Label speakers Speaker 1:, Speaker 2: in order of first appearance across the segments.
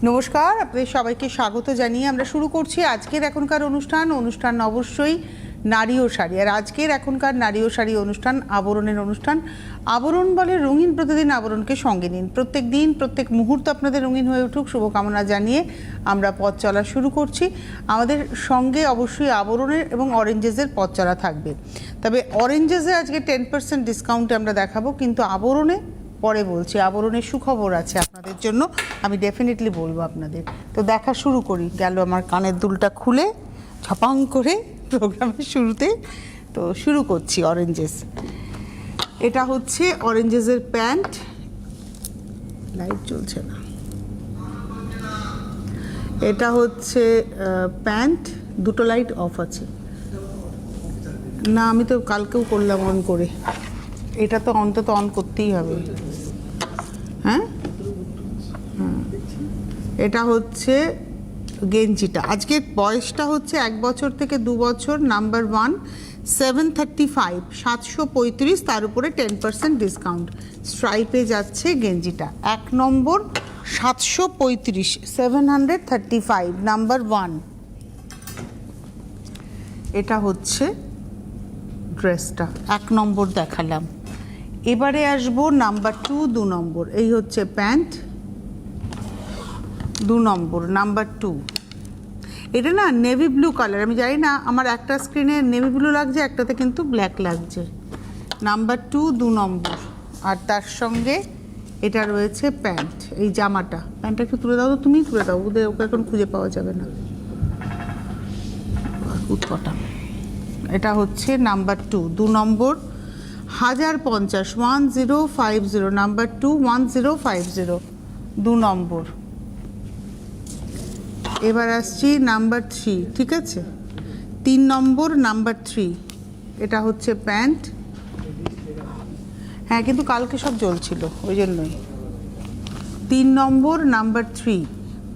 Speaker 1: নমস্কার, আপনাদের সবাইকে স্বাগত জানিয়ে আমরা শুরু করছি আজকের এখনকার অনুষ্ঠান অবশ্যই নারী ও শাড়ি। আর আজকের এখনকার নারী ও শাড়ি অনুষ্ঠান আবরণের অনুষ্ঠান। আবরণ বলে রঙিন প্রতিদিন আবরণকে সঙ্গে নিন। প্রত্যেক দিন প্রত্যেক মুহূর্ত আপনাদের রঙিন হয়ে উঠুক শুভকামনা জানিয়ে আমরা পথ চলা শুরু করছি। আমাদের সঙ্গে অবশ্যই আবরণের এবং অরেঞ্জেসের পথ চলা থাকবে। তবে অরেঞ্জেসে আজকে 10% ডিসকাউন্টে আমরা দেখাবো, কিন্তু আবরণে পরে বলছি। আবরণের সুখবর আছে আপনাদের জন্য, আমি ডেফিনেটলি বলবো আপনাদের। তো দেখা শুরু করি। গেল আমার কানের দুলটা খুলে ঝপাং করে প্রোগ্রামের শুরুতে। তো শুরু করছি অরেঞ্জেস। এটা হচ্ছে অরেঞ্জেসের প্যান্ট। লাইট জ্বলছে না। এটা হচ্ছে প্যান্ট, দুটো লাইট অফ আছে না, আমি তো কালকেও করলাম অন করে। এটা তো অন্তত অন করতেই হবে। হ্যাঁ, এটা হচ্ছে গেঞ্জিটা। আজকের বয়সটা হচ্ছে 1 বছর থেকে 2 বছর। নাম্বার 1 735, 735, তার উপরে 10% ডিসকাউন্ট। স্ট্রাইপে যাচ্ছে গেঞ্জিটা। 1 নম্বর 735, 735, নাম্বার 1। এটা হচ্ছে ড্রেসটা 1 নম্বর দেখালাম। এবারে আসবো নাম্বার 2, 2 নম্বর। এই হচ্ছে প্যান্ট 2 নম্বর, নাম্বার 2। এটা না নেভি ব্লু কালার। আমি জানি না, আমার একটা স্ক্রিনে নেভি ব্লু লাগছে, একটাতে কিন্তু ব্ল্যাক লাগছে। নাম্বার 2, 2 নম্বর। আর তার সঙ্গে এটা রয়েছে প্যান্ট। এই জামাটা, প্যান্টটা একটু তুলে দাও তো, তুমিই তুলে দাও, ওকে এখন খুঁজে পাওয়া যাবে না। উৎপটা। এটা হচ্ছে নাম্বার 2, 2 নম্বর, 1050, 1050, নাম্বার 2, 1050, 2 নম্বর। এবার আসছি নাম্বার 3, ঠিক আছে? 3 নম্বর, নাম্বার 3। এটা হচ্ছে প্যান্ট। হ্যাঁ, কিন্তু কালকে সব জ্বলছিল, ওই জন্যই। 3 নম্বর, নাম্বার 3।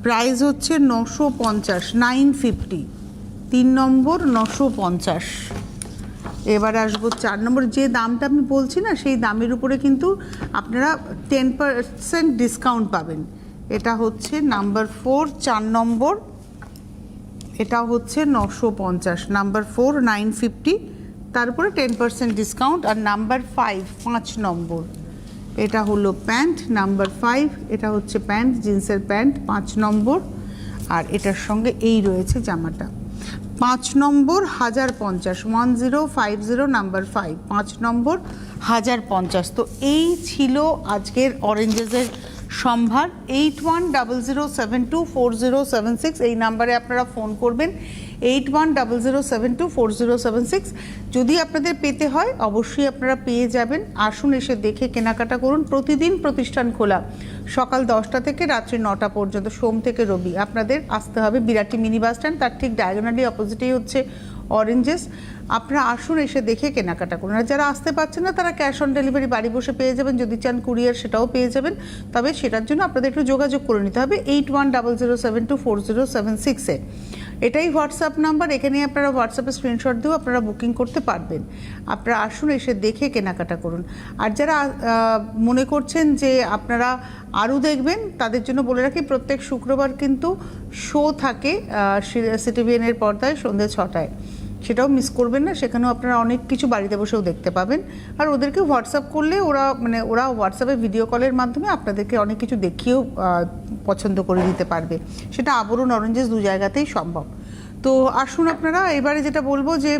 Speaker 1: প্রাইস হচ্ছে 950, 950। 3 নম্বর 950। এবার আসবো 4 নম্বর। যে দামটা আমি বলছি না, সেই দামের উপরে কিন্তু আপনারা 10% ডিসকাউন্ট পাবেন। এটা হচ্ছে নাম্বার 4, 4 নম্বর। এটা হচ্ছে 950, নাম্বার 4, 950, তারপরে 10% ডিসকাউন্ট। আর নাম্বার 5, 5 নম্বর। এটা হলো প্যান্ট, নাম্বার 5। এটা হচ্ছে প্যান্ট, জিন্সের প্যান্ট, 5 নম্বর। আর এটার সঙ্গে এই রয়েছে জামাটা। 5 নম্বর 1050, 1050, নাম্বার 5, 5 নম্বর 1050। তো এই ছিল আজকের অরেঞ্জেসের সম্ভার। 8100724076, এই নাম্বারে আপনারা ফোন করবেন। 8100724076। যদি আপনাদের পেতে হয় অবশ্যই আপনারা পেয়ে যাবেন। আসুন, এসে দেখে কেনাকাটা করুন। প্রতিদিন প্রতিষ্ঠান খোলা, সকাল 10টা থেকে রাত্রি 9টা পর্যন্ত, সোম থেকে রবি। আপনাদের আসতে হবে বিরাটি মিনি বাস স্ট্যান্ড, তার ঠিক ডায়াগোনালি অপোজিটেই হচ্ছে অরেঞ্জেস। আপনারা আসুন, এসে দেখে কেনাকাটা করুন। আর যারা আসতে পারছেন না তারা ক্যাশ অন ডেলিভারি বাড়ি বসে পেয়ে যাবেন। যদি চান কুরিয়ার, সেটাও পেয়ে যাবেন। তবে সেটার জন্য আপনাদের একটু যোগাযোগ করে নিতে হবে 8100724076-এ। এটাই হোয়াটসঅ্যাপ নাম্বার। এখানে আপনারা হোয়াটসঅ্যাপে স্ক্রিনশট দিয়েও আপনারা বুকিং করতে পারবেন। আপনারা আসুন, এসে দেখে কেনাকাটা করুন। আর যারা মনে করছেন যে আপনারা আরও দেখবেন, তাদের জন্য বলে রাখি, প্রত্যেক শুক্রবার কিন্তু শো থাকে সিটিভিএনের পর্দায় সন্ধ্যে 6টায়। সেটাও মিস করবেন না। সেখানেও আপনারা অনেক কিছু বাড়িতে বসেও দেখতে পাবেন। আর ওদেরকে হোয়াটসঅ্যাপ করলে ওরা হোয়াটসঅ্যাপে ভিডিও কলের মাধ্যমে আপনাদেরকে অনেক কিছু দেখিয়েও পছন্দ করে দিতে পারবে। সেটা আবরণ অরেঞ্জেস 2 জায়গাতেই সম্ভব। তো আসুন আপনারা। এবারে যেটা বলবো যে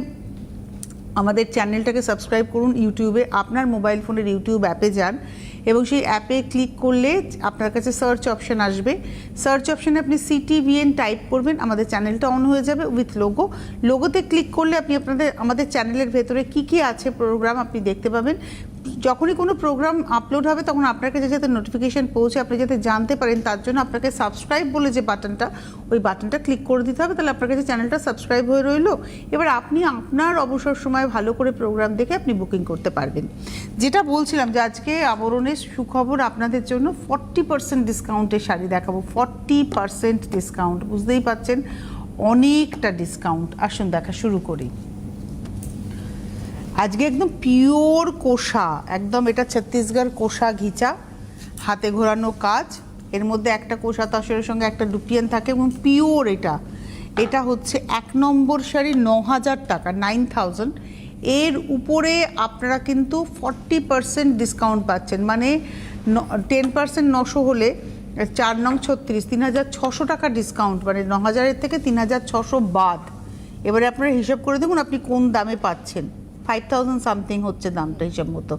Speaker 1: আমাদের চ্যানেলটাকে সাবস্ক্রাইব করুন ইউটিউবে। আপনার মোবাইল ফোনের ইউটিউব অ্যাপে যান এবং সেই অ্যাপে ক্লিক করলে আপনার কাছে সার্চ অপশান আসবে। সার্চ অপশানে আপনি সিটিভিএন টাইপ করবেন, আমাদের চ্যানেলটা অন হয়ে যাবে উইথ লোগো। লোগোতে ক্লিক করলে আপনি আমাদের চ্যানেলের ভেতরে কী আছে প্রোগ্রাম আপনি দেখতে পাবেন। যখনই কোনো প্রোগ্রাম আপলোড হবে তখন আপনার কাছে যাতে নোটিফিকেশান পৌঁছে, আপনি যাতে জানতে পারেন, তার জন্য আপনাকে সাবস্ক্রাইব বলে যে বাটনটা, ওই বাটনটা ক্লিক করে দিতে হবে। তাহলে আপনার কাছে চ্যানেলটা সাবস্ক্রাইব হয়ে রইল। এবার আপনি আপনার অবসর সময় ভালো করে প্রোগ্রাম দেখে আপনি বুকিং করতে পারবেন। যেটা বলছিলাম যে আজকে আবরণের সুখবর আপনাদের জন্য, 40% ডিসকাউন্টের শাড়ি দেখাবো। 40% ডিসকাউন্ট, বুঝতেই পারছেন অনেকটা ডিসকাউন্ট। আসুন দেখা শুরু করি। আজকে একদম পিওর কোষা, একদম এটা ছত্তিশগড় কোষা ঘিচা, হাতে ঘোরানো কাজ। এর মধ্যে একটা কোষা তসরের সঙ্গে একটা ডুপিয়ান থাকে এবং পিওর এটা হচ্ছে 1 নম্বর শাড়ি 9,000 টাকা, 9,000। এর উপরে আপনারা কিন্তু 40% ডিসকাউন্ট পাচ্ছেন, মানে 10% 900 হলে 4 নং 36, 3,600 টাকা ডিসকাউন্ট, মানে 9,000-এর থেকে 3,600 বাদ। এবারে আপনারা হিসাব করে দেখুন আপনি কোন দামে পাচ্ছেন, 5,000 সামথিং হচ্ছে দামটা হিসাব মতো।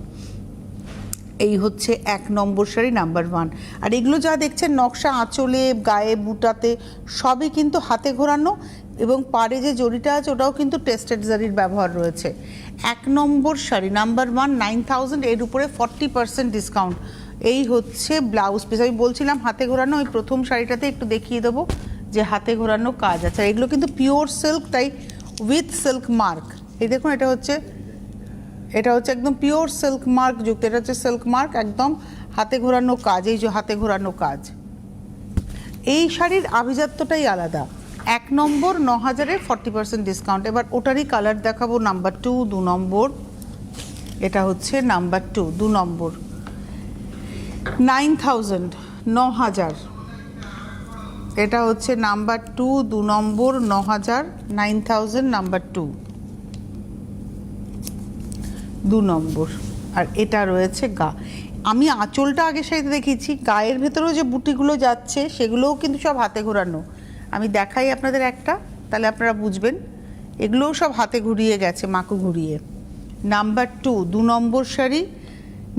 Speaker 1: এই হচ্ছে 1 নম্বর শাড়ি নাম্বার 1। আর এগুলো যা দেখছেন নকশা আঁচলে, গায়ে, বুটাতে সবই কিন্তু হাতে ঘোরানো, এবং পাড়ে যে জরিটা আছে ওটাও কিন্তু টেস্টেড জারির ব্যবহার রয়েছে। 1 নম্বর শাড়ি নাম্বার 1, 9,000, এর উপরে 40% ডিসকাউন্ট। এই হচ্ছে ব্লাউজ পিস। আমি বলছিলাম হাতে ঘোরানো, ওই প্রথম শাড়িটাতে একটু দেখিয়ে দেবো যে হাতে ঘোরানো কাজ আছে। আর এগুলো কিন্তু পিওর সিল্ক, তাই উইথ সিল্ক মার্ক। এই দেখুন এটা হচ্ছে একদম পিওর সিল্ক মার্ক যুক্ত, এটা হচ্ছে সিল্ক মার্ক, একদম হাতে ঘোরানো কাজ। এই যে হাতে ঘোরানো কাজ, এই শাড়ির আভিজাত্যটাই আলাদা। 1 নম্বর 9,000-এর 40% ডিসকাউন্ট। এবার ওটারই কালার দেখাবো, নাম্বার 2, 2 নম্বর। এটা হচ্ছে নাম্বার 2, 2 নম্বর, 9,000, 9,000। এটা হচ্ছে নাম্বার 2, 2 নম্বর, 9,000, 9,000, নাম্বার 2, 2 নম্বর। আর এটা রয়েছে গা। আমি আঁচলটা আগে সাইডে দেখিয়েছি, গায়ের ভেতরেও যে বুটিগুলো যাচ্ছে সেগুলোও কিন্তু সব হাতে ঘোরানো। আমি দেখাই আপনাদের একটা, তাহলে আপনারা বুঝবেন। এগুলোও সব হাতে ঘুরিয়ে গেছে, মাকু ঘুরিয়ে। নাম্বার 2, 2 নম্বর শাড়ি,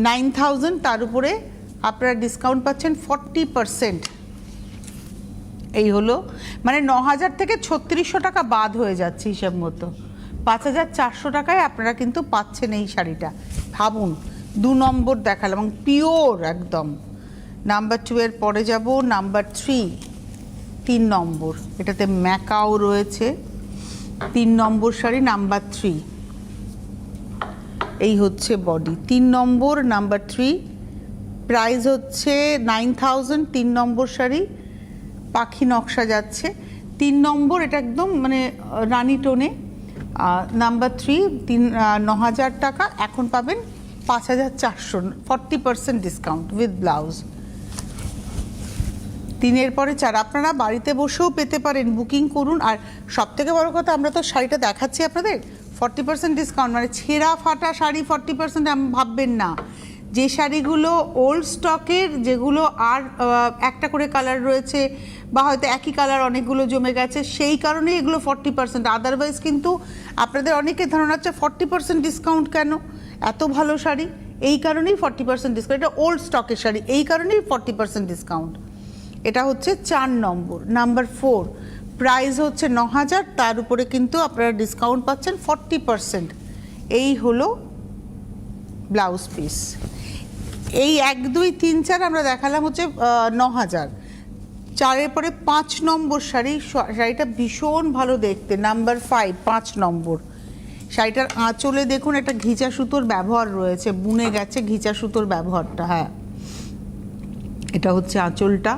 Speaker 1: 9,000, তার উপরে আপনারা ডিসকাউন্ট পাচ্ছেন 40%। এই হলো, মানে 9,000 থেকে 3,600 টাকা বাদ হয়ে যাচ্ছে হিসাব মতো। 5,400 টাকায় আপনারা কিন্তু পাচ্ছেন এই শাড়িটা। ভাবুন, 2 নম্বর দেখালাম এবং পিওর একদম। নাম্বার 2 এর পরে যাব নাম্বার 3, 3 নম্বর। এটাতে ম্যাকাও রয়েছে। 3 নম্বর শাড়ি নাম্বার 3। এই হচ্ছে বডি। 3 নম্বর নাম্বার 3, প্রাইস হচ্ছে 9,000। 3 নম্বর শাড়ি, পাখি নকশা যাচ্ছে। 3 নম্বর, এটা একদম মানে রানী টোনে। নাম্বার 3, 9,000 টাকা, এখন পাবেন 5,400, 40% ডিসকাউন্ট উইথ ব্লাউজ। 3 পরে 4 আপনারা বাড়িতে বসেও পেতে পারেন, বুকিং করুন। আর সবথেকে বড় কথা, আমরা তো শাড়িটা দেখাচ্ছি আপনাদের 40% ডিসকাউন্ট, মানে ছেঁড়া ফাটা শাড়ি 40% ভাববেন না। যে শাড়িগুলো ওল্ড স্টকের, যেগুলো আর একটা করে কালার রয়েছে বা হয়তো একই কালার অনেকগুলো জমে গেছে, সেই কারণে এগুলো 40%। আদারওয়াইজ কিন্তু আপনাদের অনেকের ধারণা হচ্ছে 40% ডিসকাউন্ট কেন, এত ভালো শাড়ি, এই কারণেই 40% ডিসকাউন্ট। এটা ওল্ড স্টকের শাড়ি, এই কারণেই 40% ডিসকাউন্ট। এটা হচ্ছে 4 নম্বর, নাম্বার 4, প্রাইস হচ্ছে 9,000, তার উপরে কিন্তু আপনারা ডিসকাউন্ট পাচ্ছেন 40%। এই হলো ব্লাউজ পিস। এই 1, 2, 3, 4 আমরা দেখালাম হচ্ছে 9,000। 4 পরে 5 নম্বর শাড়ি। শাড়িটা ভীষণ ভালো দেখতে, নাম্বার 5, 5 নম্বর। শাড়িটার আঁচলে দেখুন একটা ঘিচা সুতোর ব্যবহার রয়েছে, বুনে গেছে ঘিচা সুতোর ব্যবহারটা। হ্যাঁ, এটা হচ্ছে আঁচলটা।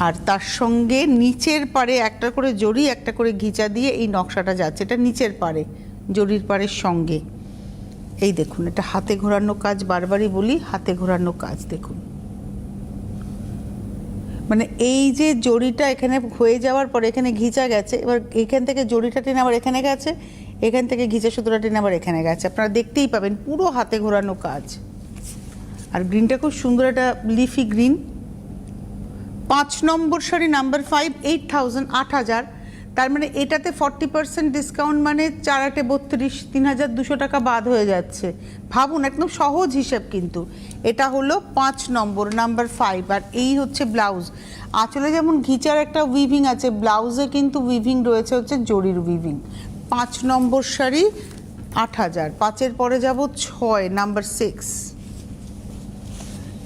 Speaker 1: আর তার সঙ্গে নিচের পাড়ে একটা করে জরি, একটা করে ঘিচা দিয়ে এই নকশাটা যাচ্ছে। এটা নিচের পাড়ে, জরির পাড়ের সঙ্গে। এই দেখুন, এটা হাতে ঘোরানো কাজ, বারবারই বলি হাতে ঘোরানো কাজ। দেখুন, মানে এই যে জরিটা এখানে হয়ে যাওয়ার পরে এখানে ঘিচা গেছে, এবার এখান থেকে জরিটা টেনে আবার এখানে গেছে, এখান থেকে ঘিচা সুতোটা টেনে আবার এখানে গেছে। আপনারা দেখতেই পাবেন পুরো হাতে ঘোরানো কাজ। আর গ্রিনটা খুব সুন্দর, একটা লিফি গ্রিন। 5 নম্বর শাড়ি নাম্বার 5, 8,000, 8,000। তার মানে এটাতে 40% ডিসকাউন্ট, মানে 4 8 32, 3,200 টাকা বাদ হয়ে যাচ্ছে। ভাবুন, একদম সহজ হিসাব কিন্তু। এটা হলো 5 নম্বর, নাম্বার 5। আর এই হচ্ছে ব্লাউজ। আঁচলে যেমন ঘিচার একটা উইভিং আছে, ব্লাউজে কিন্তু উইভিং রয়েছে হচ্ছে জরির উইভিং। 5 নম্বর শাড়ি 8,000। 5 পরে যাব 6, নাম্বার 6।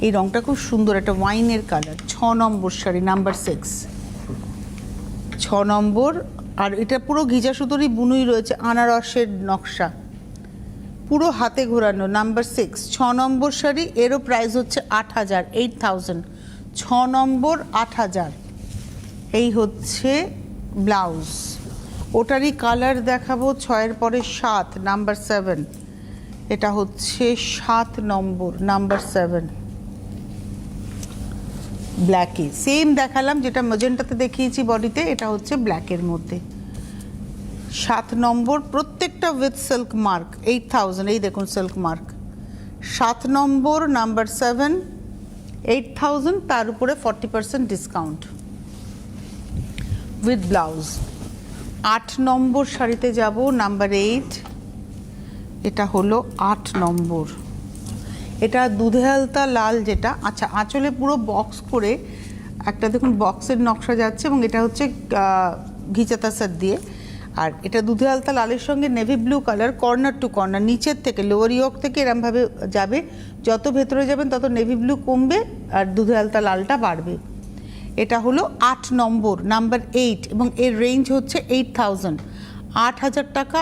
Speaker 1: এই রংটা খুব সুন্দর, একটা ওয়াইনের কালার। 6 নম্বর শাড়ি নাম্বার 6, 6 নম্বর। আর এটা পুরো ঘিচা সুতোরই বুনুই রয়েছে, আনারসের নকশা, পুরো হাতে ঘোরানো। নাম্বার 6, 6 নম্বর শাড়ি। এরও প্রাইস হচ্ছে 8,000, 8,000। 6 নম্বর, 8,000। এই হচ্ছে ব্লাউজ। ওটারই কালার দেখাবো। 6 পরে 7, নাম্বার 7। এটা হচ্ছে 7 নম্বর, নাম্বার 7। ব্ল্যাকে, সেম দেখালাম যেটা ম্যাজেন্টাতে দেখিয়েছি বডিতে, এটা হচ্ছে ব্ল্যাকের মধ্যে। 7 নম্বর, প্রত্যেকটা উইথ সিল্ক মার্ক, 8000, এই দেখুন সিল্ক মার্ক। 7 নম্বর নাম্বার 7, 8000, তার উপরে 40% ডিসকাউন্ট উইথ ব্লাউজ। 8 নম্বর শাড়িতে যাব, নাম্বার 8, এটা হলো 8 নম্বর। এটা দুধে হালতা লাল যেটা, আচ্ছা আঁচলে পুরো বক্স করে একটা দেখুন বক্সের নকশা যাচ্ছে, এবং এটা হচ্ছে ঘিচাতা সেট দিয়ে। আর এটা দুধে হালতা লালের সঙ্গে navy blue colour, corner to corner, নিচের থেকে লোয়ার ইয়ক থেকে এরমভাবে যাবে, যত ভেতরে যাবেন তত নেভি ব্লু কমবে আর দুধে হালতা লালটা বাড়বে। এটা হলো 8 নম্বর, নাম্বার 8, এবং এর রেঞ্জ হচ্ছে 8000, 8000 টাকা।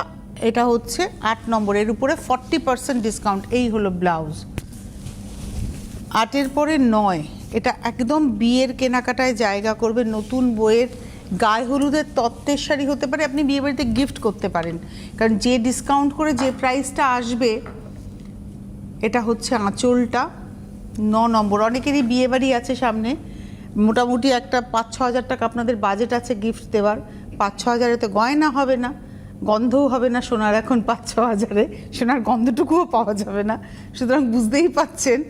Speaker 1: এটা হচ্ছে 8 নম্বর, এর উপরে 40% ডিসকাউন্ট। এই হলো ব্লাউজ। 8-এর পরে 9, এটা একদম বিয়ের কেনাকাটায় জায়গা করবে, নতুন বইয়ের গায়ে হলুদের তত্ত্বের শাড়ি হতে পারে, আপনি বিয়ে বাড়িতে গিফট করতে পারেন, কারণ যে ডিসকাউন্ট করে যে প্রাইসটা আসবে। এটা হচ্ছে আঁচলটা, 9 নম্বর। অনেকেরই বিয়ে বাড়ি আছে সামনে, মোটামুটি একটা 5-6 হাজার টাকা আপনাদের বাজেট আছে গিফট দেওয়ার। 5-6 হাজারে তো গয়না হবে না, গন্ধও হবে না সোনার, এখন 5-6 হাজারে সোনার গন্ধটুকুও পাওয়া যাবে না। সুতরাং বুঝতেই পাচ্ছেন,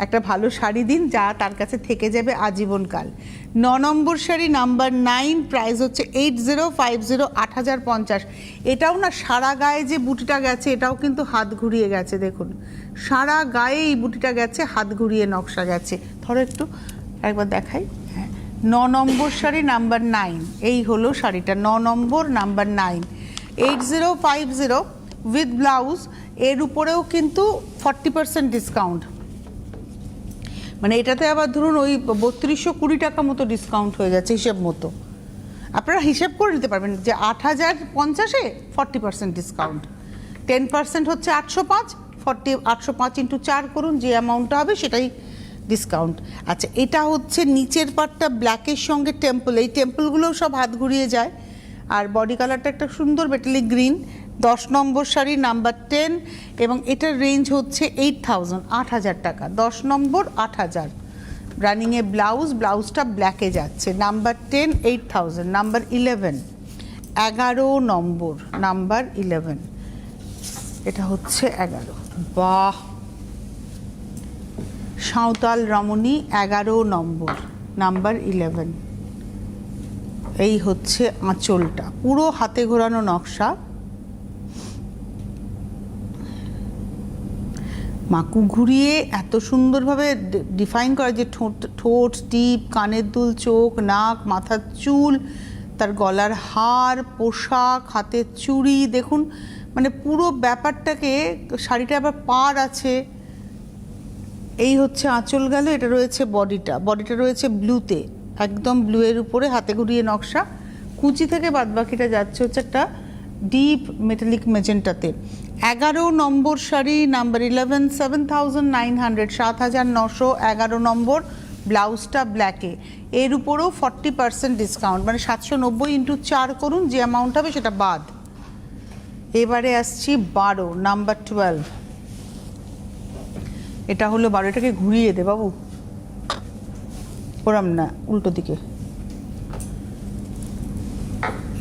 Speaker 1: একটা ভালো শাড়ি দিন যা তার কাছে থেকে যাবে আজীবনকাল। 9 নম্বর শাড়ি নাম্বার 9, প্রাইস হচ্ছে 8050, 8050। এটাও না সারা গায়ে যে বুটিটা গেছে, এটাও কিন্তু হাত ঘুরিয়ে গেছে, দেখুন সারা গায়ে এই বুটিটা গেছে, হাত ঘুরিয়ে নকশা গেছে। ধরো একটু একবার দেখাই। হ্যাঁ, 9 নম্বর শাড়ি নাম্বার 9, এই হলো শাড়িটা, 9 নম্বর নাম্বার 9, 8050 উইথ ব্লাউজ। এর উপরেও কিন্তু 40% ডিসকাউন্ট, মানে এটাতে আবার ধরুন ওই 3220 টাকা মতো ডিসকাউন্ট হয়ে যাচ্ছে হিসেব মতো। আপনারা হিসেব করে নিতে পারবেন যে 8050-এ 40% ডিসকাউন্ট, 10% হচ্ছে 805, 805 ইন্টু 4 করুন, যে অ্যামাউন্টটা হবে সেটাই ডিসকাউন্ট। আচ্ছা, এটা হচ্ছে নিচের পার্টটা ব্ল্যাকের সঙ্গে টেম্পল, এই টেম্পলগুলোও সব হাত ঘুরিয়ে যায়। আর বডি কালারটা একটা সুন্দর মেটালিক গ্রিন। 10 নম্বর শাড়ি নাম্বার 10, এবং এটার রেঞ্জ হচ্ছে 8000, 8000 টাকা। 10 নম্বর 8000, রানিংয়ে ব্লাউজ, ব্লাউজটা ব্ল্যাকে যাচ্ছে। নাম্বার 10, 8000। নাম্বার 11, 11 নম্বর, নাম্বার 11, এটা হচ্ছে 11। বাহ, সাঁওতাল রমণী, 11 নম্বর, নাম্বার 11। এই হচ্ছে আঁচলটা, পুরো হাতে ঘোরানো নকশা, মাকু ঘুরিয়ে এত সুন্দরভাবে ডিফাইন করা, যে ঠোঁট, টিপ, কানের দুল, চোখ, নাক, মাথার চুল, তার গলার হার, পোশাক, হাতের চুড়ি, দেখুন মানে পুরো ব্যাপারটাকে। শাড়িটা আবার পাড় আছে। এই হচ্ছে আঁচল গেল। এটা রয়েছে বডিটা রয়েছে ব্লুতে, একদম ব্লুয়ের উপরে হাতে ঘুরিয়ে নকশা। কুচি থেকে বাদবাকিটা যাচ্ছে হচ্ছে একটা ডিপ মেটালিক মেজেন্টাতে। 11 নম্বর শাড়ি নাম্বার 11, 7900, 7900, 11 নম্বর, ব্লাউজটা ব্ল্যাকে, এর উপরেও 40% ডিসকাউন্ট, মানে 790 ইন্টু 4 করুন, যে অ্যামাউন্ট হবে সেটা বাদ। এবারে আসছি 12 নাম্বার 12, এটা হলো 12। এটাকে ঘুরিয়ে দে বাবু, ওরম না, উল্টো দিকে।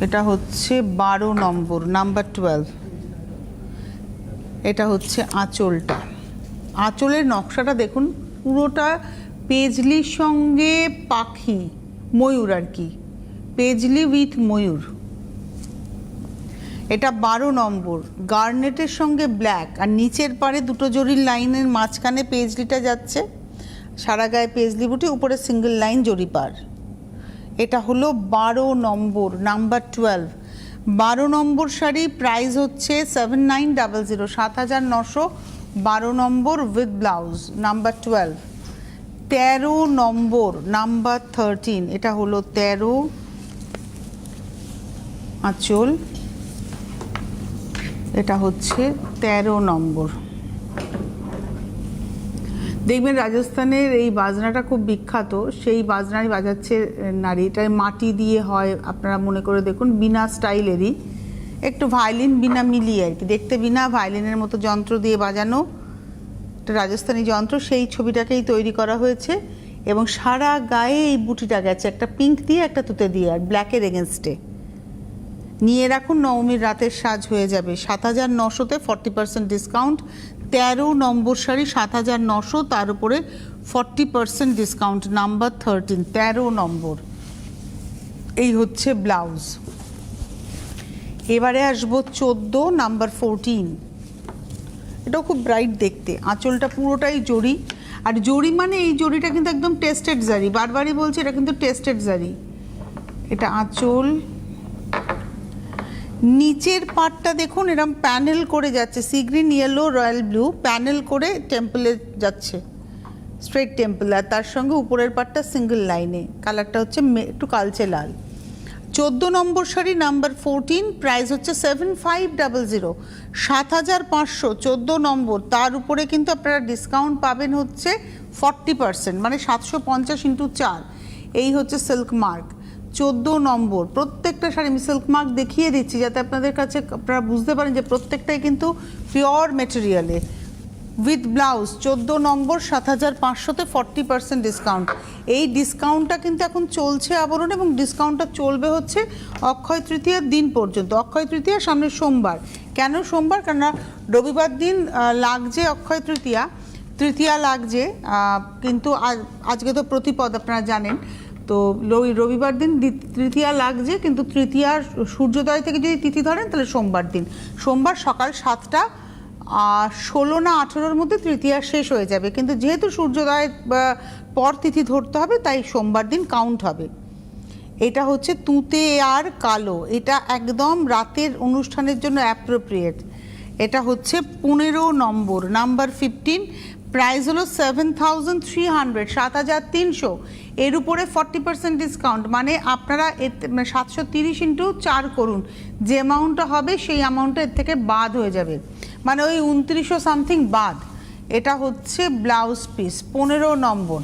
Speaker 1: এটা হচ্ছে 12 নম্বর, নাম্বার 12। এটা হচ্ছে আঁচলটা, আঁচলের নকশাটা দেখুন, পুরোটা পেজলির সঙ্গে পাখি, ময়ূর আর কি, পেজলি উইথ ময়ূর। এটা 12 নম্বর, গার্নেটের সঙ্গে ব্ল্যাক, আর নিচের পাড়ে দুটো জরির লাইনের মাঝখানে পেজলিটা যাচ্ছে, সারা গায়ে পেজলি বুটি, উপরে সিঙ্গেল লাইন জরি পার। এটা হলো 12 নম্বর, নাম্বার 12। 12 নম্বর শাড়ি, প্রাইস হচ্ছে 7900, 7900, 12 নম্বর উইথ ব্লাউজ, নাম্বার 12। 13 নম্বর, নাম্বার 13, এটা হলো 13, আঁচল, এটা হচ্ছে 13 নম্বর। দেখবেন রাজস্থানের এই বাজনাটা খুব বিখ্যাত, সেই বাজনাই বাজাচ্ছে নারী। এটা মাটি দিয়ে হয়, আপনারা মনে করে দেখুন, বিনা স্টাইলেরই, একটু ভায়োলিন বিনা মিলিয়ে আর কি, দেখতে বিনা ভায়োলিনের মতো যন্ত্র দিয়ে বাজানো একটা রাজস্থানী যন্ত্র, সেই ছবিটাকেই তৈরি করা হয়েছে। এবং সারা গায়ে এই বুটিটা গেছে, একটা পিঙ্ক দিয়ে একটা তুতে দিয়ে আর ব্ল্যাকের এগেনস্টে। নিয়ে রাখুন, নবমীর রাতের সাজ হয়ে যাবে। 7,900-তে 40% ডিসকাউন্ট। 13 নম্বর শাড়ি 7,900, তার উপরে 40% ডিসকাউন্ট, নাম্বার 13, 13 নম্বর। এই হচ্ছে ব্লাউজ। এবারে আসবো 14 নাম্বার 14। এটাও খুব ব্রাইট দেখতে, আঁচলটা পুরোটাই জরি। আর জরি মানে এই জরিটা কিন্তু একদম টেস্টেড জারি, বারবারই বলছি এটা কিন্তু টেস্টেড জারি। এটা আঁচল, নিচের পাটটা দেখুন এরকম প্যানেল করে যাচ্ছে, sea green, yellow, royal blue, panel করে টেম্পলে যাচ্ছে, স্ট্রেট টেম্পল। আর তার সঙ্গে উপরের পাটটা সিঙ্গেল লাইনে, কালারটা হচ্ছে একটু কালচে লাল। 14 নম্বর শাড়ি নাম্বার 14, প্রাইস হচ্ছে 7500, 7,500, 14 নম্বর। তার উপরে কিন্তু আপনারা ডিসকাউন্ট পাবেন হচ্ছে 40%, মানে 750 × 4। এই হচ্ছে সিল্ক মার্ক। 14 নম্বর প্রত্যেকটা শাড়ি আমি সিল্ক মার্ক দেখিয়ে দিচ্ছি যাতে আপনাদের কাছে আপনারা বুঝতে পারেন যে প্রত্যেকটাই কিন্তু পিওর মেটেরিয়ালে। উইথ ব্লাউজ 14 নম্বর 7,500-তে 40% ডিসকাউন্ট। এই ডিসকাউন্টটা কিন্তু এখন চলছে আবরণ, এবং ডিসকাউন্টটা চলবে হচ্ছে অক্ষয় তৃতীয়ার দিন পর্যন্ত। অক্ষয় তৃতীয়া সামনে সোমবার। কেন সোমবার? কেননা রবিবার দিন লাগছে অক্ষয় তৃতীয়া লাগছে, কিন্তু আজকে তো প্রতিপদ আপনারা জানেন, তো রবিবার দিন তৃতীয়া লাগছে, কিন্তু তৃতীয়ার সূর্যোদয় থেকে যদি তিথি ধরেন তাহলে সোমবার দিন, সোমবার সকাল 7টা 16 না 18-র মধ্যে তৃতীয়া শেষ হয়ে যাবে। কিন্তু যেহেতু সূর্যোদয়ের পর তিথি ধরতে হবে তাই সোমবার দিন কাউন্ট হবে। এটা হচ্ছে তুতে আর কালো, এটা একদম রাতের অনুষ্ঠানের জন্য অ্যাপ্রোপ্রিয়েট। এটা হচ্ছে 15 নম্বর নাম্বার 15, প্রাইস হলো 7,300, 7,300। এর উপরে 40% ডিসকাউন্ট, মানে আপনারা 730 × 4 করুন, যে অ্যামাউন্টটা হবে সেই অ্যামাউন্টটা এর থেকে বাদ হয়ে যাবে, মানে ওই 2900 সামথিং বাদ। এটা হচ্ছে ব্লাউজ পিস 15 নম্বর।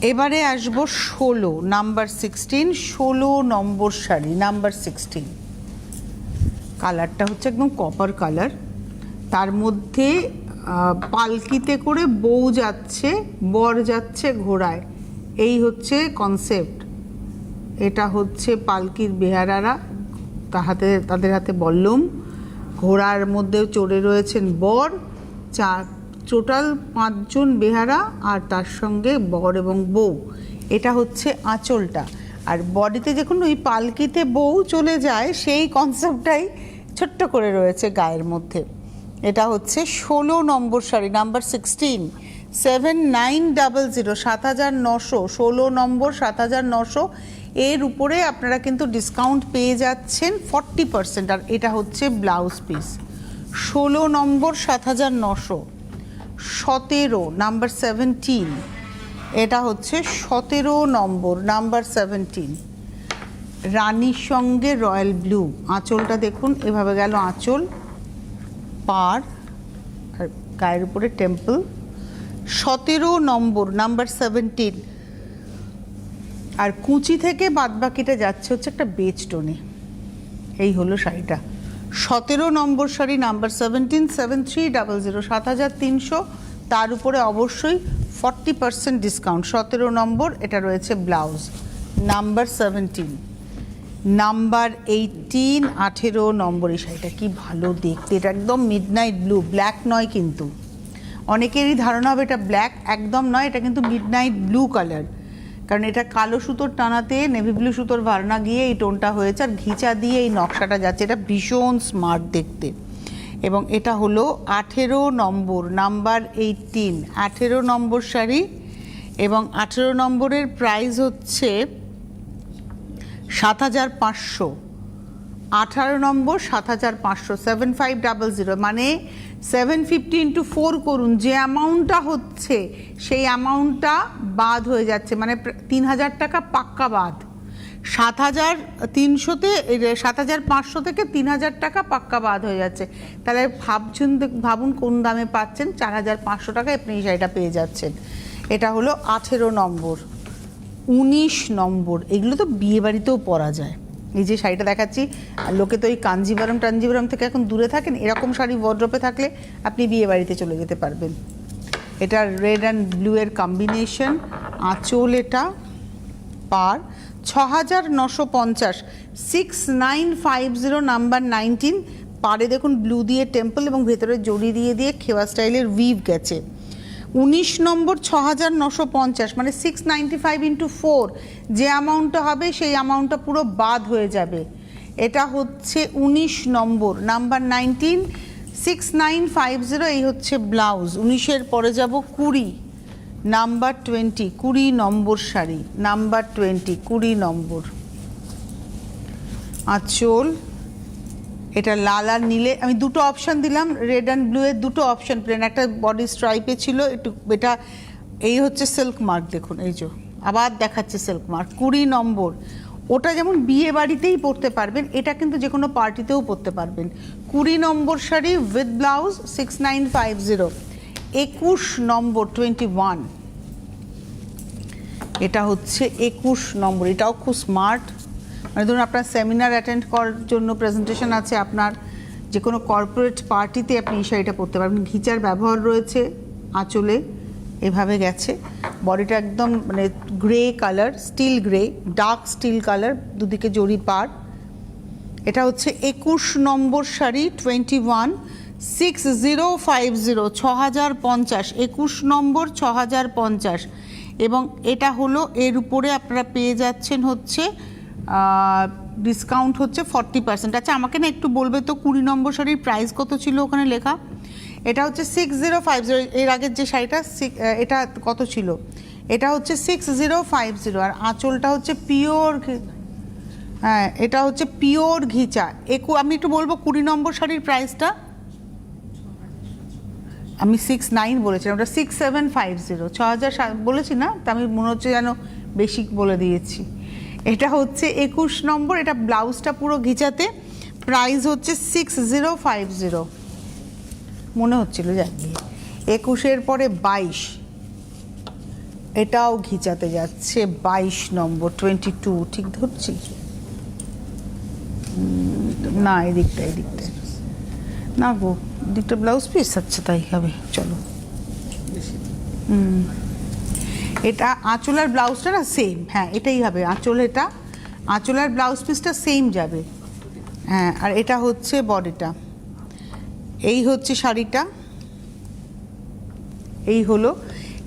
Speaker 1: এবারে আসবো 16 নাম্বার 16, 16 নম্বর শাড়ি নাম্বার 16। কালারটা হচ্ছে একদম কপার কালার, তার মধ্যে পালকিতে করে বউ যাচ্ছে, বর যাচ্ছে ঘোড়ায়, এই হচ্ছে কনসেপ্ট। এটা হচ্ছে পালকির বেহারারা, তাদের হাতে বল্লম, ঘোড়ার মধ্যে চড়ে রয়েছেন বর, টোটাল 5 জন বেহারা, আর তার সঙ্গে বর এবং বউ। এটা হচ্ছে আঁচলটা। আর বডিতে দেখুন ওই পালকিতে বউ চলে যায় সেই কনসেপ্টটাই ছোট্ট করে রয়েছে গায়ের মধ্যে। এটা হচ্ছে 16 নম্বর শাড়ি নাম্বার 16, 7900, 7,900, 16 নম্বর 7,900। এর উপরে আপনারা কিন্তু ডিসকাউন্ট পেয়ে যাচ্ছেন 40%। আর এটা হচ্ছে ব্লাউজ পিস 16 নম্বর 7,900। 17 নাম্বার 17, এটা হচ্ছে 17 নম্বর নাম্বার 17, রানীর সঙ্গে রয়্যাল ব্লু। আঁচলটা দেখুন এভাবে গেল আঁচল, পার আর গায়ের উপরে টেম্পল। 17 নম্বর নাম্বার 17। আর কুচি থেকে বাদবাকিটা যাচ্ছে হচ্ছে একটা বেজ টোনে। এই হলো শাড়িটা। 17 নম্বর শাড়ি নাম্বার 17, 7300, 7,300, তার উপরে অবশ্যই 40% ডিসকাউন্ট। 17 নম্বর, এটা রয়েছে ব্লাউজ নাম্বার 17। নাম্বার 18, 18 নম্বর এই শাড়িটা কি ভালো দেখতে, এটা একদম মিডনাইট ব্লু, ব্ল্যাক নয় কিন্তু। অনেকেরই ধারণা হবে এটা ব্ল্যাক, একদম নয়, এটা কিন্তু মিডনাইট ব্লু কালার, কারণ এটা কালো সুতোর টানাতে নেভি ব্লু সুতোর ভারনা গিয়ে এই টোনটা হয়েছে, আর ঘিচা দিয়ে এই নকশাটা যাচ্ছে, এটা ভীষণ স্মার্ট দেখতে। এবং এটা হলো 18 নম্বর নাম্বার 18, 18 নম্বর শাড়ি। এবং 18 নম্বরের প্রাইস হচ্ছে 7,500। 18 নম্বর 7,500, 7500, মানে 750 × 4 করুন, যে অ্যামাউন্টটা হচ্ছে সেই অ্যামাউন্টটা বাদ হয়ে যাচ্ছে, মানে 3,000 টাকা পাক্কা বাদ। 7,300-তে 7,500 থেকে 3,000 টাকা পাক্কা বাদ হয়ে যাচ্ছে। তাহলে ভাবুন কোন দামে পাচ্ছেন, 4,500 টাকায় আপনি এই শাড়িটা পেয়ে যাচ্ছেন। এটা হলো 18 নম্বর। 19 নম্বর, এগুলো তো বিয়েবাড়িতেও পরা যায়। এই যে শাড়িটা দেখাচ্ছি, লোকে তো এই কাঞ্জিভারম থেকে এখন দূরে থাকেন, এরকম শাড়ি ওয়ার্ড্রপে থাকলে আপনি বিয়ে বাড়িতে চলে যেতে পারবেন। এটা রেড অ্যান্ড ব্লু এর কম্বিনেশন, আঁচল এটা পার 6,950, 6950 নাম্বার 19, পারে দেখুন ব্লু দিয়ে টেম্পল এবং ভেতরে জড়ি দিয়ে খেওয়া স্টাইলের উইভ গেছে। 19 নম্বর 6,950, মানে 695 ইন্টু 4, যে অ্যামাউন্টটা হবে সেই অ্যামাউন্টটা পুরো বাদ হয়ে যাবে। এটা হচ্ছে 19 নম্বর, নাম্বার 19, 6950, এই হচ্ছে ব্লাউজ। 19-এর পরে যাব 20, নাম্বার 20, 20 নম্বর শাড়ি, নাম্বার 20, 20 নম্বর আঁচল। এটা লাল আর নীলে, আমি দুটো অপশান দিলাম, রেড অ্যান্ড ব্লু এর দুটো অপশান প্লেন, একটা বডি স্ট্রাইপে ছিল একটু, এটা এই হচ্ছে সিল্ক মার্ক, দেখুন এই যে আবার দেখাচ্ছে সিল্ক মার্ক। 20 নম্বর, ওটা যেমন বিয়ে বাড়িতেই পরতে পারবেন, এটা কিন্তু যে কোনো পার্টিতেও পরতে পারবেন। 20 নম্বর শাড়ি উইথ ব্লাউজ 6950। 21 নম্বর 21, এটা হচ্ছে 21 নম্বর, এটাও খুব স্মার্ট, মানে ধরুন আপনার সেমিনার অ্যাটেন্ড করার জন্য, প্রেজেন্টেশন আছে আপনার, যে কোনো কর্পোরেট পার্টিতে আপনি এই শাড়িটা পরতে পারবেন। ঘিচার ব্যবহার রয়েছে আঁচলে, এভাবে গেছে। বডিটা একদম মানে grey colour, still grey, dark steel colour, দুদিকে জড়ি পার। এটা হচ্ছে 21 নম্বর শাড়ি 21, 6050, 6050, 21 নম্বর 6050। এবং এটা হলো, এর উপরে আপনারা পেয়ে যাচ্ছেন হচ্ছে ডিসকাউন্ট হচ্ছে 40%। আচ্ছা আমাকে না একটু বলবে তো 20 নম্বর শাড়ির প্রাইস কত ছিল ওখানে লেখা? এটা হচ্ছে 6050, এর আগের যে শাড়িটা এটা কত ছিল? এটা হচ্ছে 6050, আর আঁচলটা হচ্ছে পিওর, হ্যাঁ এটা হচ্ছে পিওর ঘিচা। আমি একটু বলবো 20 নম্বর শাড়ির প্রাইসটা, আমি 69 বলেছিলাম, ওটা 6750, 6000 বলেছি না, তা আমি মনে হচ্ছে যেন বেশি বলে দিয়েছি। এটা হচ্ছে 21 নম্বর, এটা ব্লাউজটা পুরো ঘিচাতে, প্রাইস হচ্ছে 6050 মনে হচ্ছিল, যাক 21-এর পরে 22, এটাও ঘিচাতে যাচ্ছে 22 নম্বর 22, ঠিক ধরছি না? এদিকটা না গো, দিকটা ব্লাউজ পিস, আচ্ছা তাই হবে, চলো। এটা আঁচল আর ব্লাউজটা না সেম, হ্যাঁ এটাই হবে আঁচল, এটা আঁচল আর ব্লাউজ পিসটা সেম যাবে, হ্যাঁ। আর এটা হচ্ছে বডিটা, এই হচ্ছে শাড়িটা, এই হলো,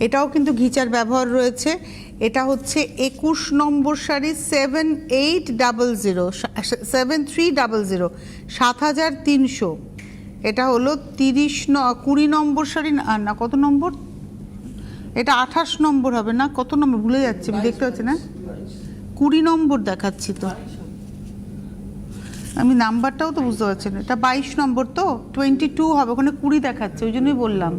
Speaker 1: এটাও কিন্তু ঘিচার ব্যবহার রয়েছে। এটা হচ্ছে 21 নম্বর শাড়ি 7800, 7300, 7300। এটা হলো 20 নম্বর শাড়ি, না কত নম্বর, এটা 28 নম্বর হবে না, কত নম্বর ভুলে যাচ্ছি আমি, দেখতে পাচ্ছি না, 20 নম্বর দেখাচ্ছি তো আমি, নাম্বারটাও তো বুঝতে পারছি না। এটা 22 নম্বর তো, 22 হবে, ওখানে 20 দেখাচ্ছে, ওই জন্যই বললাম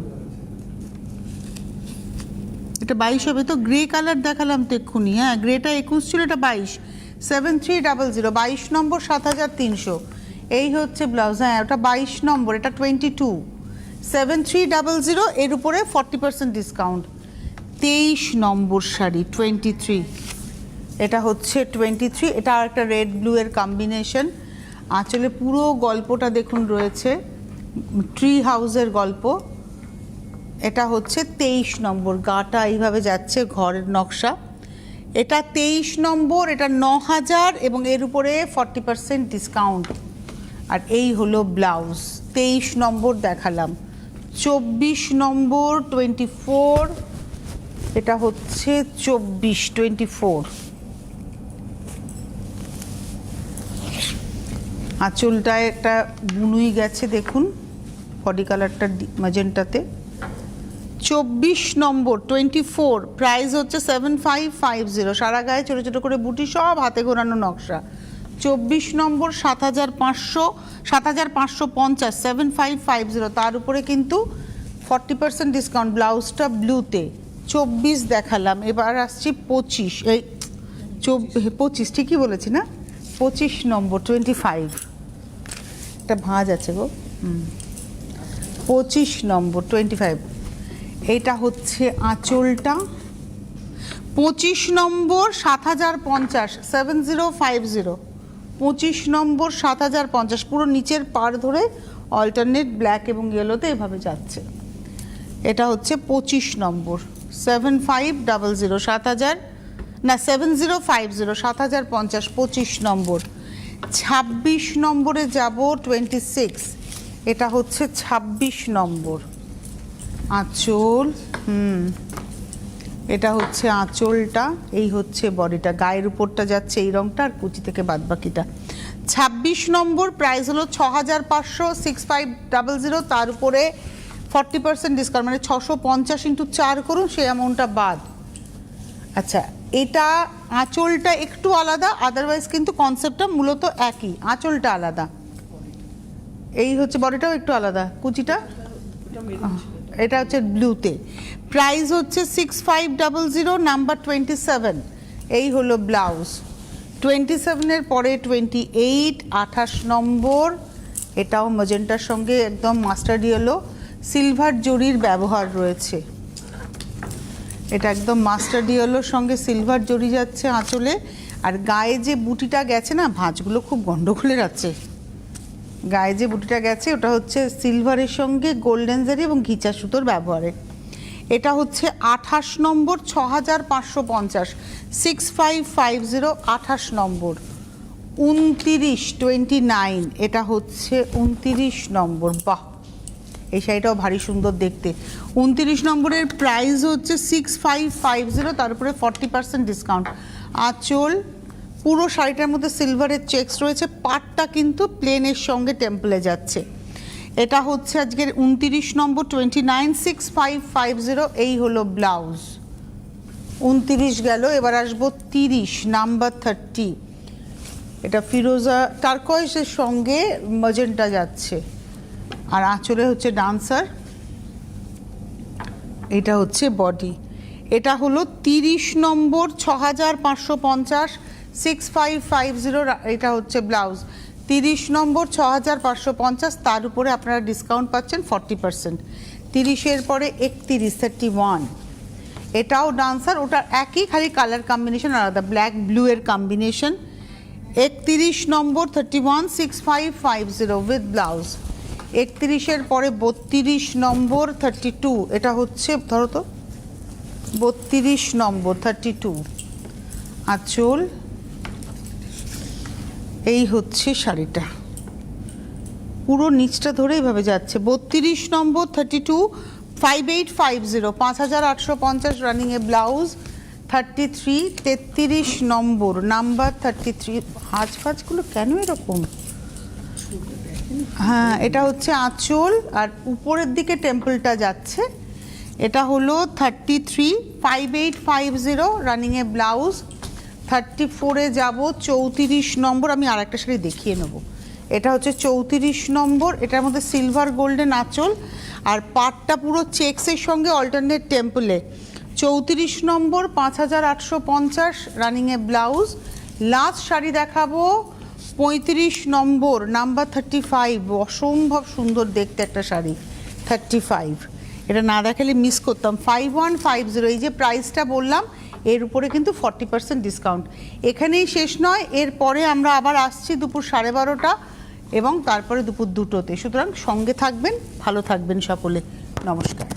Speaker 1: এটা 22 হবে তো। গ্রে কালার দেখালাম তো এক্ষুনি, হ্যাঁ গ্রেটা 21 ছিল, এটা 22, 7300, 22 নম্বর 7300, এই হচ্ছে ব্লাউজ, হ্যাঁ ওটা 22 নম্বর, এটা 22, 7300, এর উপরে 40% ডিসকাউন্ট। 23 নম্বর শাড়ি 23, এটা হচ্ছে 23, এটা আর একটা রেড ব্লু এর কম্বিনেশন। আঁচলে পুরো গল্পটা দেখুন রয়েছে, ট্রি হাউসের গল্প। এটা হচ্ছে 23 নম্বর, গাটা এইভাবে যাচ্ছে, ঘরের নকশা। এটা 23 নম্বর, এটা 9000 এবং এর উপরে 40% ডিসকাউন্ট। আর এই হলো ব্লাউজ, 23 নম্বর দেখালাম। 24 নম্বর 24, এটা হচ্ছে 24 আঁচলটায় একটা বুনুই গেছে দেখুন, বডি কালারটা ম্যাজেন্টাতে। 24 নম্বর 24, প্রাইস হচ্ছে 7550, সারা গায়ে ছোটো ছোটো করে বুটি, সব হাতে ঘোরানো নকশা। 24 নম্বর 7500, 7550, 7550, তার উপরে কিন্তু 40% ডিসকাউন্ট, ব্লাউজটা ব্লুতে। 24 দেখালাম, এবার আসছি 25, এই 25 ঠিকই বলেছি না, 25 নম্বর 25, এটা ভাঁজ আছে গো, 25 নম্বর 25, এইটা হচ্ছে আঁচলটা। 25 নম্বর 7050, 7050, 25 নম্বর 7050, পুরো নিচের পাড় ধরে অল্টারনেট ব্ল্যাক এবং ইয়েলোতে এভাবে যাচ্ছে। এটা হচ্ছে 25 নম্বর 7500 7000 না 7050 7050 25 নম্বর। 26 নম্বরে যাব 26, এটা হচ্ছে 26 নম্বর আঁচল। এটা হচ্ছে আঁচলটা, এই হচ্ছে বডিটা, গায়ের উপরটা যাচ্ছে এই রংটা আর কুচি থেকে বাদবাকিটা। 26 নম্বর প্রাইস হলো 6500 6500, তার উপরে 40% ডিসকাউন্ট, মানে 650 ইন্টু 4 করুন, সেই অ্যামাউন্টটা বাদ। আচ্ছা, এটা আঁচলটা একটু আলাদা, আদারওয়াইজ কিন্তু কনসেপ্টটা মূলত একই, আঁচলটা আলাদা। এই হচ্ছে বডিটাও একটু আলাদা, কুচিটা এটা হচ্ছে ব্লুতে। প্রাইস হচ্ছে 6500, নাম্বার 27। এই হলো ব্লাউজ। 27-এর পরে 28 28 নম্বর, এটাও ম্যাজেন্টার সঙ্গে একদম মাস্টার্ড ইয়েলো, সিলভার জরির ব্যবহার রয়েছে। এটা একদম মাস্টার্ড ইয়েলোর সঙ্গে সিলভার জরি যাচ্ছে আঁচলে। আর গায়ে যে বুটিটা গেছে না, ভাঁজগুলো খুব গন্ডগোলের আছে, গায়ে যে বুটিটা গেছে ওটা হচ্ছে সিলভারের সঙ্গে গোল্ডেন জারি এবং ঘিচা সুতোর ব্যবহারে। এটা হচ্ছে 28 নম্বর 6550 6550 28 নম্বর। 29 এটা হচ্ছে 29 নম্বর। বাহ, এই শাড়িটাও ভারী সুন্দর দেখতে। 29 নম্বরের প্রাইস হচ্ছে 6550, তার উপরে 40% ডিসকাউন্ট। আঁচল পুরো শাড়িটার মধ্যে সিলভারের চেকস রয়েছে, পাটটা কিন্তু প্লেনের সঙ্গে টেম্পলে যাচ্ছে। এটা হচ্ছে আজকের 29 নম্বর 29 6550। এই হলো ব্লাউজ। 29 গেল, এবার আসবো 30 নাম্বার 30। এটা ফিরোজা টারকয়েসের সঙ্গে ম্যাজেন্টা যাচ্ছে, আর আঁচলে হচ্ছে ডান্সার, এটা হচ্ছে বডি। এটা হলো 30 নম্বর 6550 6550, এটা হচ্ছে ব্লাউজ। 30 নম্বর 6550, তার উপরে আপনারা ডিসকাউন্ট পাচ্ছেন 40%। 30-এর পরে 31 31, এটাও ডান্সার, ওটা একই, খালি কালার কম্বিনেশন আলাদা, ব্ল্যাক ব্লু এর কম্বিনেশন। 31 নম্বর 31 6550 উইথ ব্লাউজ। 31-এর পরে 32 নম্বর 32, এটা হচ্ছে ধরো তো 32 নম্বর 32 আঁচল। এই হচ্ছে শাড়িটা, পুরো নিচটা ধরে এইভাবে যাচ্ছে। 32 নম্বর 32 5850 5850 রানিংয়ে ব্লাউজ। 33 33 নম্বর নাম্বার 33। ভাঁজগুলো কেন এরকম? হ্যাঁ, এটা হচ্ছে আঁচল আর উপরের দিকে টেম্পলটা যাচ্ছে। এটা হলো 33 5850 রানিংয়ে ব্লাউজ। 34-এ যাব 34 নম্বর, আমি আর একটা শাড়ি দেখিয়ে নেব। এটা হচ্ছে 34 নম্বর, এটার মধ্যে সিলভার গোল্ডেন আঁচল আর পাটটা পুরো চেক্সের সঙ্গে অল্টারনেট টেম্পলে। 34 নম্বর 5850 রানিংয়ে ব্লাউজ। লাস্ট শাড়ি দেখাবো 35 নম্বর নাম্বার 35, অসম্ভব সুন্দর দেখতে একটা শাড়ি 35। এটা না দেখালে মিস করতাম। 5150, এই যে প্রাইসটা বললাম এর উপরে কিন্তু 40% ডিসকাউন্ট। এখানেই শেষ নয়, এরপরে আমরা আবার আসছি দুপুর 12:30 এবং তারপরে দুপুর 2টোতে। সুতরাং সঙ্গে থাকবেন, ভালো থাকবেন সকলে। নমস্কার।